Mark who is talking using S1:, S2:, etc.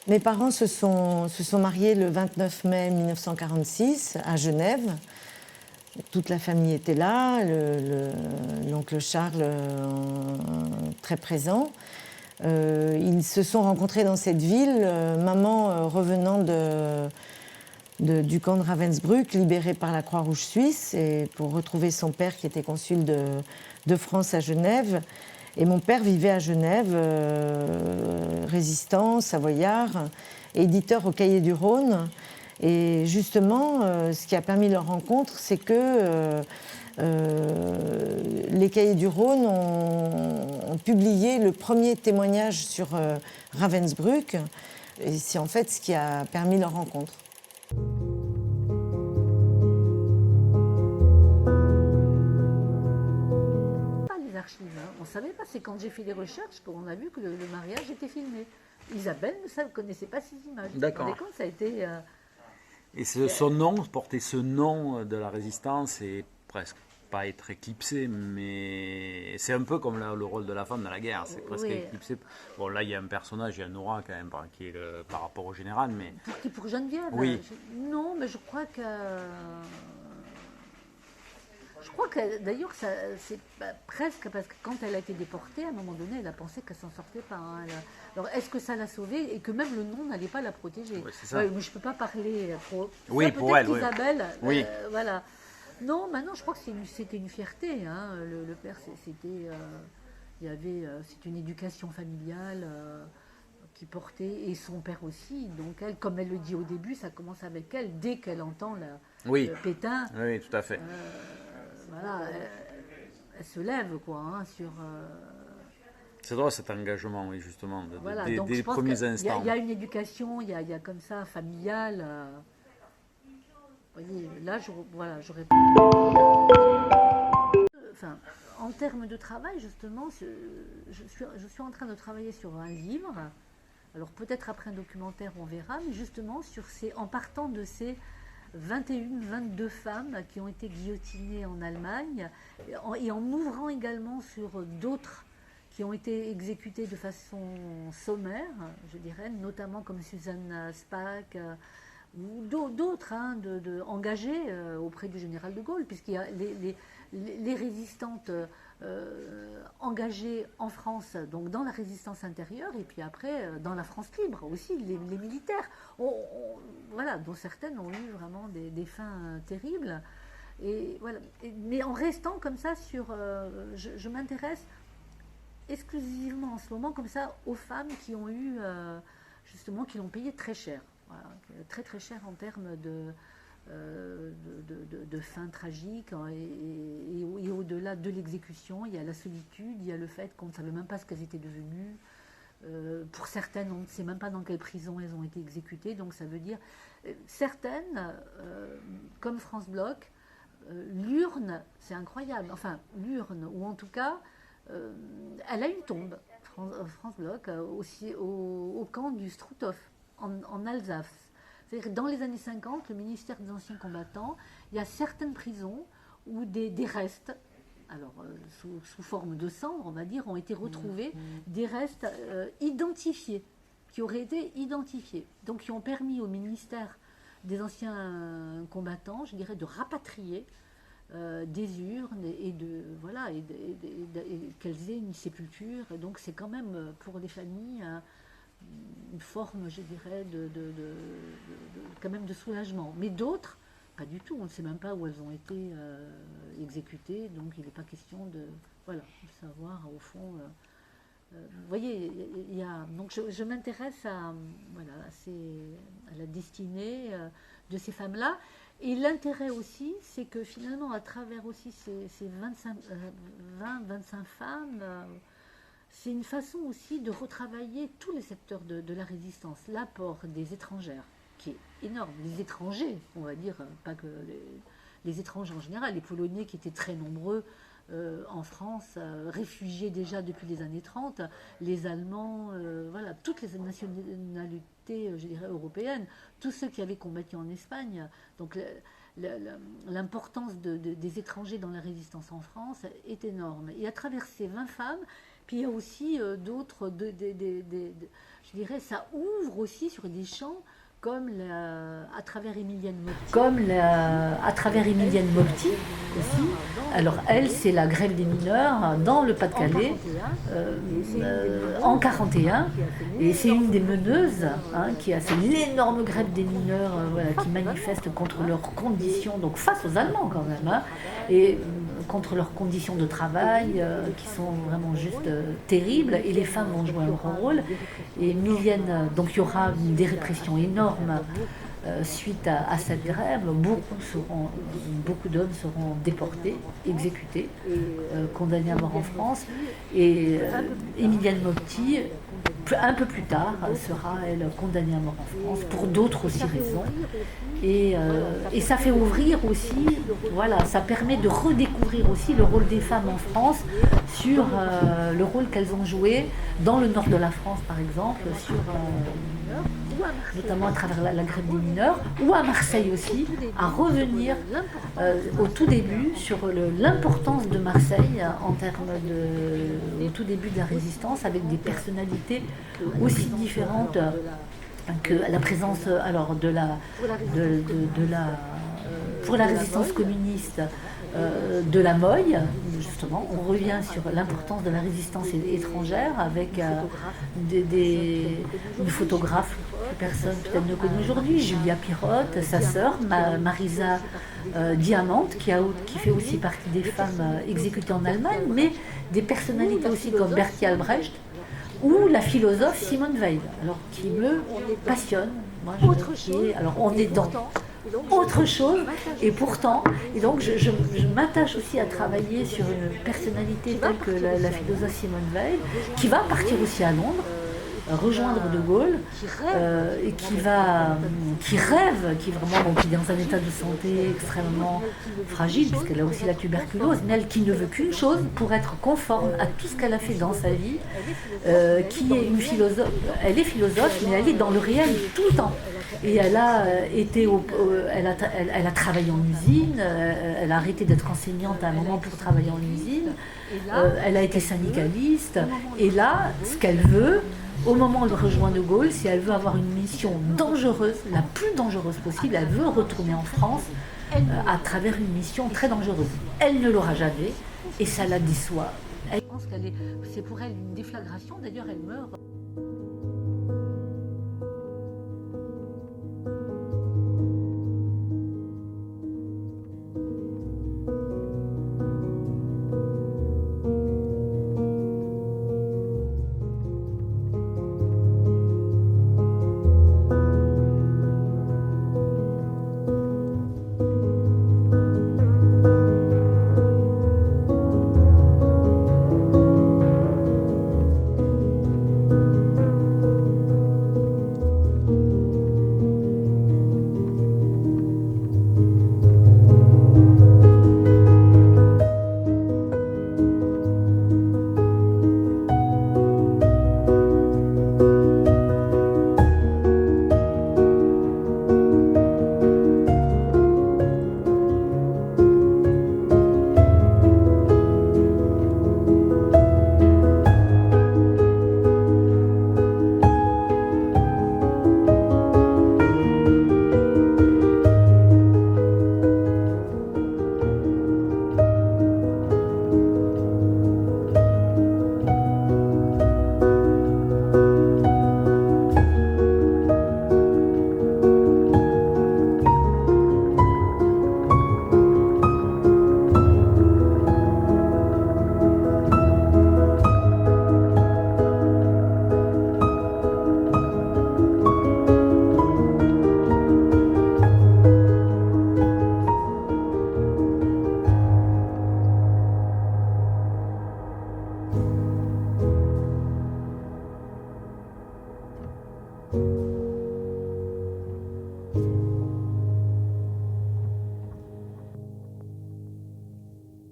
S1: Mes parents se sont mariés le 29 mai 1946 à Genève. Toute la famille était là, l'oncle Charles très présent. Ils se sont rencontrés dans cette ville, maman revenant du camp de Ravensbrück, libéré par la Croix-Rouge suisse, et pour retrouver son père qui était consul de France à Genève. Et mon père vivait à Genève, résistant, savoyard, éditeur au Cahier du Rhône. Et justement, ce qui a permis leur rencontre, c'est que les Cahiers du Rhône ont publié le premier témoignage sur Ravensbrück. Et c'est en fait ce qui a permis leur rencontre.
S2: On ne savait pas, c'est quand j'ai fait les recherches qu'on a vu que le mariage était filmé. Isabelle ne connaissait pas ces images.
S3: D'accord.
S2: Vous compte, ça a été...
S3: Et son nom, porter ce nom de la résistance et presque pas être éclipsé, mais c'est un peu comme le rôle de la femme dans la guerre, c'est presque éclipsé. Bon, là, il y a un personnage, il y a Nora quand même, qui est par rapport au général, mais...
S2: Pour Geneviève
S3: oui.
S2: Non, mais je crois que... Je crois que d'ailleurs, c'est presque parce que quand elle a été déportée, à un moment donné, elle a pensé qu'elle s'en sortait pas. Hein. Alors, est-ce que ça l'a sauvée et que même le nom n'allait pas la protéger?
S3: Oui, c'est ça.
S2: Ouais, mais je ne peux pas parler pour...
S3: Oui, pour elle,
S2: Isabelle,
S3: oui.
S2: Voilà. Non, maintenant, je crois que c'était une fierté. Hein. Le père, c'était une éducation familiale qui portait, et son père aussi. Donc, elle, comme elle le dit au début, ça commence avec elle, dès qu'elle entend le Pétain.
S3: Oui, tout à fait.
S2: Voilà, elle se lève, quoi, hein, sur...
S3: C'est drôle cet engagement, oui, justement,
S2: voilà,
S3: des premiers instants.
S2: Il y a une éducation, il y a comme ça, familiale. Vous voyez, là, j'aurais... Enfin, en termes de travail, justement, je suis en train de travailler sur un livre. Alors, peut-être après un documentaire, on verra, mais justement, en partant de ces 22 femmes qui ont été guillotinées en Allemagne, et en ouvrant également sur d'autres qui ont été exécutées de façon sommaire, je dirais, notamment comme Suzanne Spaak, ou d'autres engagées auprès du général de Gaulle, puisqu'il y a les résistantes engagées en France, donc dans la résistance intérieure, et puis après dans la France libre aussi, les militaires, voilà, dont certaines ont eu vraiment des fins terribles. Et voilà. Mais en restant comme ça je m'intéresse exclusivement en ce moment comme ça aux femmes qui ont eu justement, qui l'ont payé très cher, voilà, très très cher en termes de fins tragiques, et au-delà de l'exécution, il y a la solitude, il y a le fait qu'on ne savait même pas ce qu'elles étaient devenues. Pour certaines, on ne sait même pas dans quelle prison elles ont été exécutées, donc ça veut dire certaines, comme France Bloch, l'urne, c'est incroyable, enfin l'urne, ou en tout cas, elle a une tombe, France Bloch, aussi au camp du Struthof, en Alsace. C'est-à-dire que dans les années 50, le ministère des Anciens Combattants, il y a certaines prisons où des restes, alors sous forme de cendres, on va dire, ont été retrouvés, des restes identifiés, qui auraient été identifiés, donc qui ont permis au ministère des Anciens Combattants, je dirais, de rapatrier des urnes et qu'elles aient une sépulture. Et donc c'est quand même pour les familles une forme, je dirais, quand même de soulagement. Mais d'autres, pas du tout. On ne sait même pas où elles ont été exécutées. Donc il n'est pas question de savoir au fond. Vous voyez, donc je m'intéresse à la destinée de ces femmes-là. Et l'intérêt aussi, c'est que finalement, à travers aussi ces 20-25 femmes, c'est une façon aussi de retravailler tous les secteurs de la résistance. L'apport des étrangères, qui est énorme. Les étrangers, on va dire, pas que les étrangers en général, les Polonais qui étaient très nombreux en France, réfugiés déjà depuis les années 30, les Allemands, voilà, toutes les nationalités, je dirais, européennes, tous ceux qui avaient combattu en Espagne. Donc l'importance des étrangers dans la résistance en France est énorme. Et à travers ces 20 femmes, puis il y a aussi d'autres, je dirais, ça ouvre aussi sur des champs comme à travers Emilienne Mopti aussi. Alors elle, c'est la grève des mineurs dans le Pas-de-Calais en 1941, et c'est une des meneuses qui a fait l'énorme grève des mineurs voilà, qui manifestent contre leurs conditions, donc face aux Allemands quand même, et contre leurs conditions de travail qui sont vraiment juste terribles, et les femmes vont jouer un grand rôle. Et Emilienne, donc il y aura des répressions énormes suite à cette grève. Beaucoup d'hommes seront déportés, exécutés, condamnés à mort en France. Et Emilienne Mopti, un peu plus tard, sera elle condamnée à mort en France pour d'autres aussi raisons. Et ça fait ouvrir aussi, voilà, ça permet de redécouvrir aussi le rôle des femmes en France, sur le rôle qu'elles ont joué dans le nord de la France par exemple, notamment à travers la grève des mineurs, ou à Marseille aussi, à revenir au tout début sur l'importance de Marseille en termes au tout début de la résistance, avec des personnalités aussi différentes que la présence alors pour la résistance communiste de la Moye, justement. On revient sur l'importance de la résistance étrangère avec une photographe que personne peut-être ne connaît aujourd'hui, Julia Pirotte, sa sœur, Marisa Diamante, qui fait aussi partie des femmes exécutées en Allemagne, mais des personnalités aussi comme Bertolt Albrecht, ou la philosophe Simone Weil, alors qui me passionne. Moi, alors on est dans autre chose, et pourtant, et donc je m'attache aussi à travailler sur une personnalité telle que la philosophe Simone Weil, qui va partir aussi à Londres, rejoindre De Gaulle, et qui rêve, qui vraiment, qui est dans un état de santé extrêmement fragile, puisqu'elle a aussi la tuberculose, mais elle qui ne veut qu'une chose pour être conforme à tout ce qu'elle a fait dans sa vie, qui est une philosophe. Elle est philosophe, mais elle est dans le réel tout le temps. Et elle a elle a travaillé en usine, elle a arrêté d'être enseignante à un moment pour travailler en usine, elle a été syndicaliste, et là, ce qu'elle veut, au moment où elle rejoint De Gaulle, si elle veut avoir une mission dangereuse, la plus dangereuse possible, elle veut retourner en France à travers une mission très dangereuse. Elle ne l'aura jamais, et ça la déçoit. Je pense c'est pour elle une déflagration, d'ailleurs elle meurt.